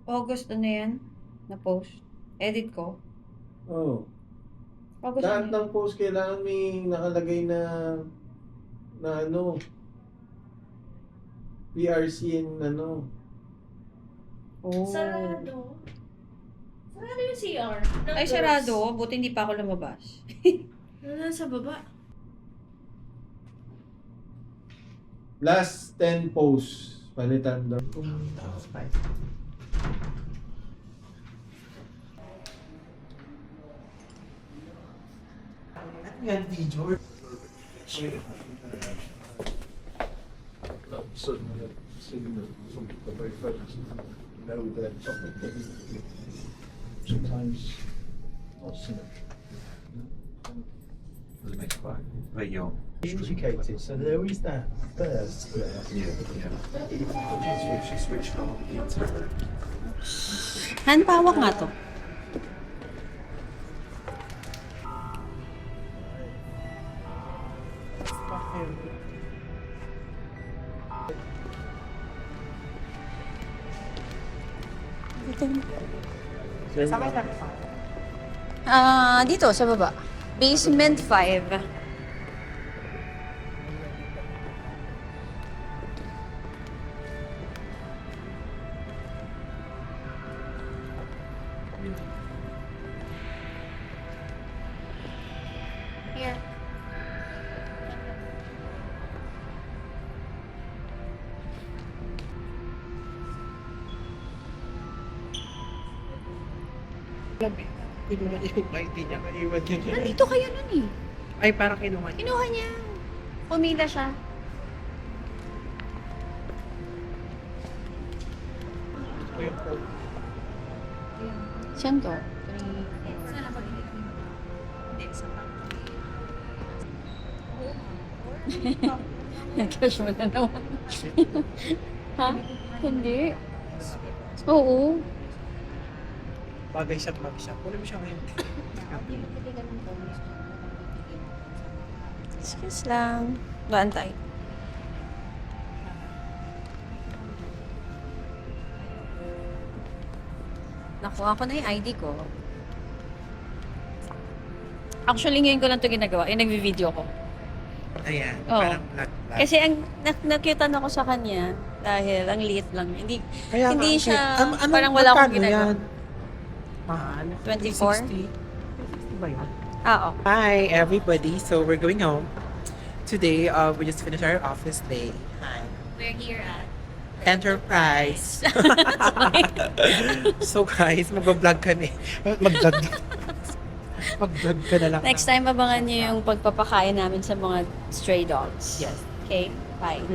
August ano yan? Na post. Edit ko. Oo. August Lahat ano yan? ng post kailangan may nakalagay na ano, PRC and ano. Oh. Sarado. Sarado yung CR. ng Ay, girls. sarado. Buti hindi pa ako lumabas. Nasa baba. Last 10 posts. Palitan daw. Yan, video. Educated, so there is that first. Han, pawak nga to. Dito sa baba. Basement 5. Here. Hindi mo na-invite, hindi niya maiwan yun. Nandito kayo nun eh. Ay, parang kinuha niya. Kinuha niya. Pumila siya. Saan to? Nag-cash mo na naman. Ha? Hindi. Oo. Bagay siya, bagay siya. Kunin mo siya ngayon. Excuse lang. Daan tayo. Nakuha ko na yung ID ko. Actually, ngayon ko lang ito ginagawa. Yung nagvi-video ko. Ayan, Oo. parang black. Kasi ang nakyutan ako sa kanya dahil ang liit lang. Hindi Kaya hindi nga, siya ano, parang wala akong magkano ginagawa. yan? Mahal. 24? 60 ba yun? Oo. Hi, everybody. So, we're going home. Today, we just finished our office day. Hi. We're here at Enterprise. So, guys, mag-vlog kami. Mag-vlog. Mag-vlog ka na lang. Next time, abangan niyo yung pagpapakain namin sa mga stray dogs. Yes. Okay? Bye.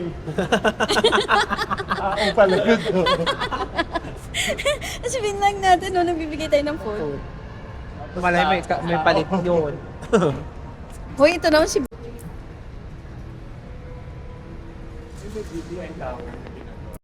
Oo pala yun. Sabihin lang natin, no, nagbibigay tayo ng food. Malay may palit yun. Hoy, ito naman si